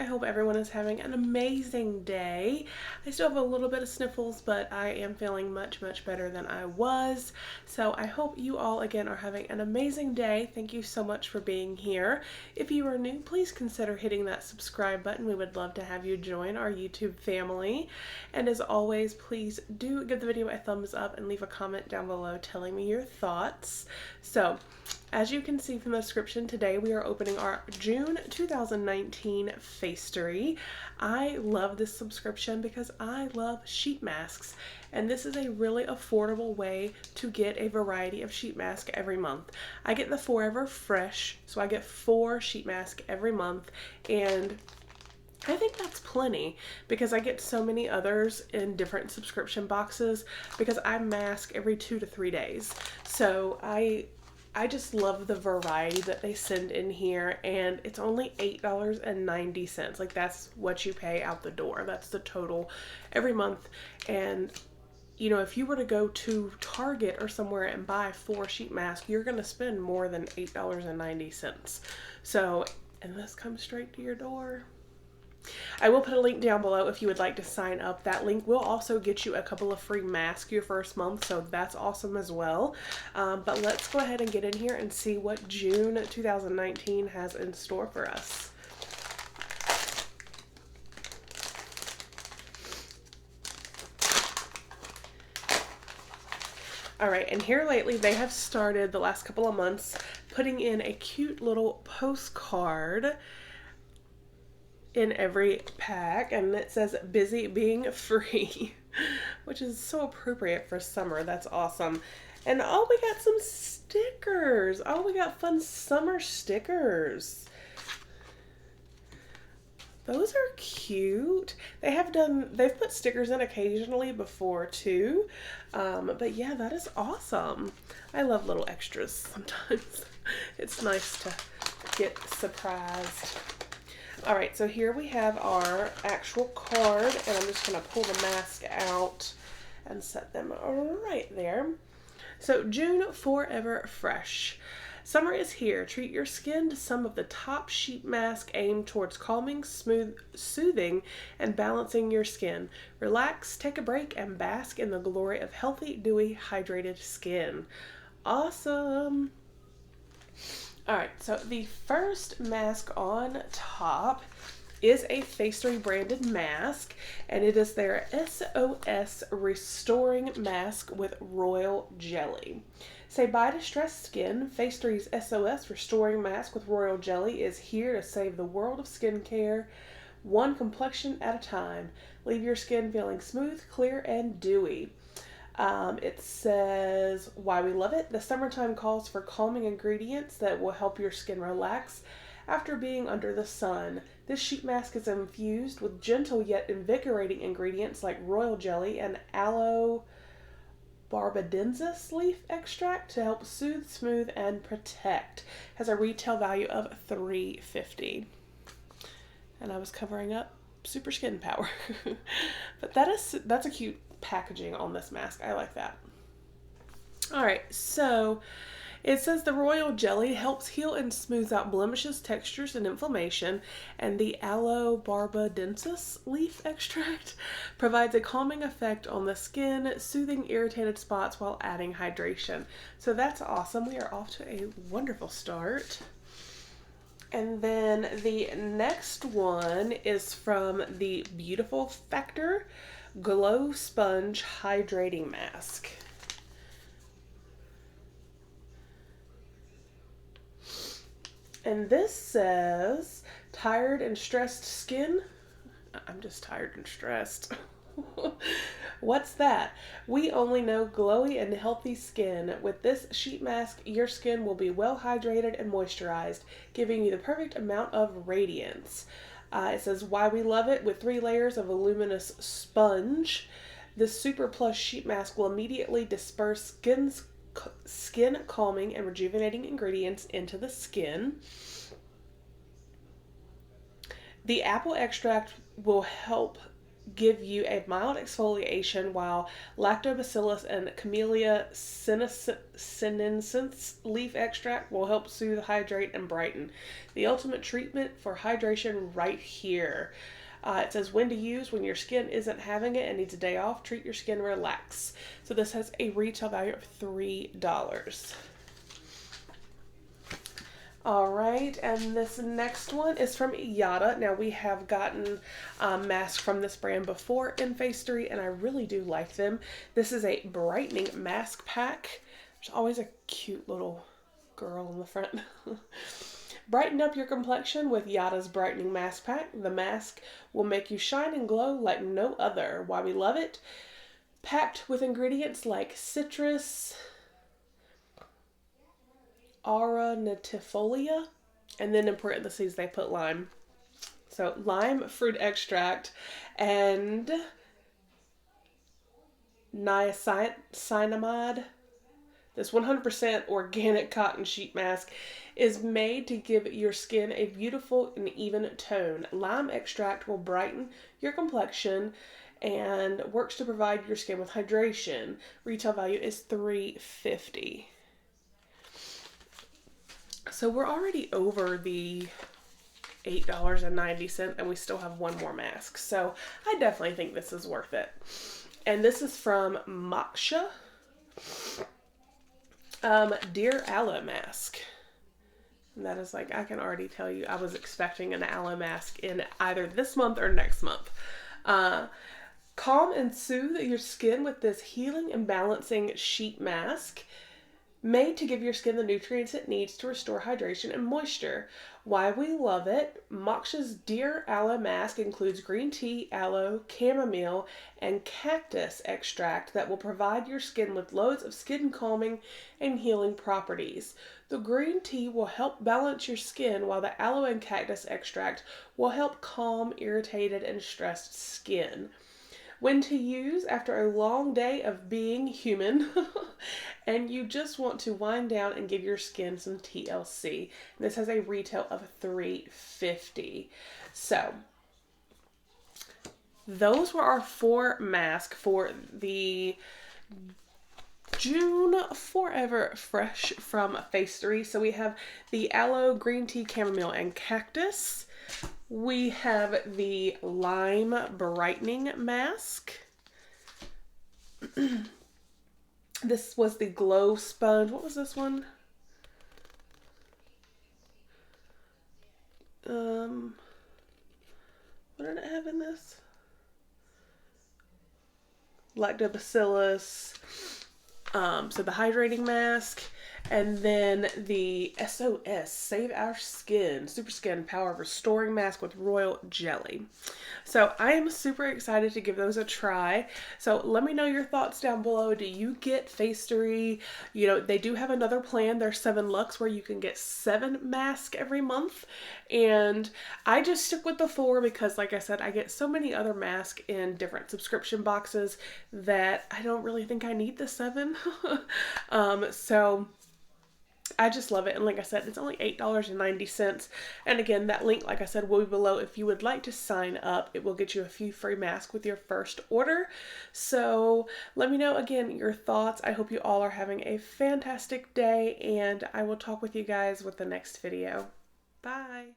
I hope everyone is having an amazing day. I still have a little bit of sniffles, but I am feeling much, much better than I was. So I hope you all again are having an amazing day. Thank you so much for being here. If you are new, please consider hitting that subscribe button. We would love to have you join our YouTube family. And as always, please do give the video a thumbs up and leave a comment down below telling me your thoughts. So, as you can see from the description, today we are opening our June 2019 Facetory. I love this subscription because I love sheet masks, and this is a really affordable way to get a variety of sheet masks every month. I get the Forever Fresh, so I get 4 sheet masks every month, and I think that's plenty because I get so many others in different subscription boxes because I mask every 2 to 3 days. So I just love the variety that they send in here, and it's only $8.90. Like, that's what you pay out the door. That's the total every month. And you know, if you were to go to Target or somewhere and buy 4 sheet masks, you're going to spend more than $8.90. So, and this comes straight to your door. I will put a link down below if you would like to sign up. That link will also get you a couple of free masks your first month, so that's awesome as well. But let's go ahead and get in here and see what June 2019 has in store for us. All right, and here lately they have started the last couple of months putting in a cute little postcard in every pack, and it says busy being free, which is so appropriate for summer. That's awesome. And oh, we got some stickers. Oh, we got fun summer stickers. Those are cute. They've put stickers in occasionally before too. But yeah, that is awesome. I love little extras sometimes. It's nice to get surprised. All right, so here we have our actual card, and I'm just going to pull the mask out and set them right there. So, June Forever Fresh. Summer is here. Treat your skin to some of the top sheet mask aimed towards calming, soothing, and balancing your skin. Relax, take a break, and bask in the glory of healthy, dewy, hydrated skin. Awesome! Alright, so the first mask on top is a Facetory branded mask, and it is their SOS Restoring Mask with Royal Jelly. Say bye to stressed skin. Facetory's SOS Restoring Mask with Royal Jelly is here to save the world of skincare, one complexion at a time. Leave your skin feeling smooth, clear, and dewy. It says why we love it. The summertime calls for calming ingredients that will help your skin relax after being under the sun. This sheet mask is infused with gentle yet invigorating ingredients like royal jelly and aloe barbadensis leaf extract to help soothe, smooth, and protect. Has a retail value of $3.50. And I was covering up super skin power. But that's a cute packaging on this mask. I like that. Alright, so it says the royal jelly helps heal and smooth out blemishes, textures, and inflammation, and the aloe barbadensis leaf extract provides a calming effect on the skin, soothing irritated spots while adding hydration. So that's awesome. We are off to a wonderful start. And then the next one is from the Beautiful Factor Glow Sponge Hydrating Mask. And this says, tired and stressed skin? I'm just tired and stressed. What's that? We only know glowy and healthy skin. With this sheet mask, your skin will be well hydrated and moisturized, giving you the perfect amount of radiance. It says why we love it with 3 layers of a luminous sponge. This Super Plus sheet mask will immediately disperse skin calming and rejuvenating ingredients into the skin. The apple extract will help give you a mild exfoliation, while lactobacillus and camellia sinensis leaf extract will help soothe, hydrate, and brighten. The ultimate treatment for hydration right here. It says when to use when your skin isn't having it and needs a day off. Treat your skin, relax. So this has a retail value of $3. All right, and this next one is from Yada. Now, we have gotten masks from this brand before in Facetory, and I really do like them. This is a brightening mask pack. There's always a cute little girl in the front. Brighten up your complexion with Yada's brightening mask pack. The mask will make you shine and glow like no other. Why we love it? Packed with ingredients like citrus, aranetifolia, and then in parentheses they put lime. So lime fruit extract and niacinamide. This 100% organic cotton sheet mask is made to give your skin a beautiful and even tone. Lime extract will brighten your complexion and works to provide your skin with hydration. Retail value is $3.50. So we're already over the $8.90, and we still have one more mask. So I definitely think this is worth it. And this is from Moksha. Dear Aloe Mask. And that is like, I can already tell you, I was expecting an aloe mask in either this month or next month. Calm and soothe your skin with this healing and balancing sheet mask, made to give your skin the nutrients it needs to restore hydration and moisture. Why we love it. Moksha's Dear Aloe Mask includes green tea, aloe, chamomile, and cactus extract that will provide your skin with loads of skin calming and healing properties. The green tea will help balance your skin, while the aloe and cactus extract will help calm irritated and stressed skin. When to use after a long day of being human and you just want to wind down and give your skin some TLC. This has a retail of $3.50. So those were our 4 masks for the June Forever Fresh from Facetory. So we have the aloe, green tea, chamomile, and cactus. We have the lime brightening mask. This was the glow sponge. What was this one? What did it have in this? Lactobacillus. So the hydrating mask. And then the SOS, Save Our Skin, Super Skin Power Restoring Mask with Royal Jelly. So I am super excited to give those a try. So let me know your thoughts down below. Do you get Facetory? You know, they do have another plan. There's 7 Lux where you can get 7 masks every month. And I just stick with the 4 because, like I said, I get so many other masks in different subscription boxes that I don't really think I need the 7. So I just love it. And like I said, it's only $8.90. And again, that link, like I said, will be below. If you would like to sign up, it will get you a few free masks with your first order. So let me know again your thoughts. I hope you all are having a fantastic day, and I will talk with you guys with the next video. Bye.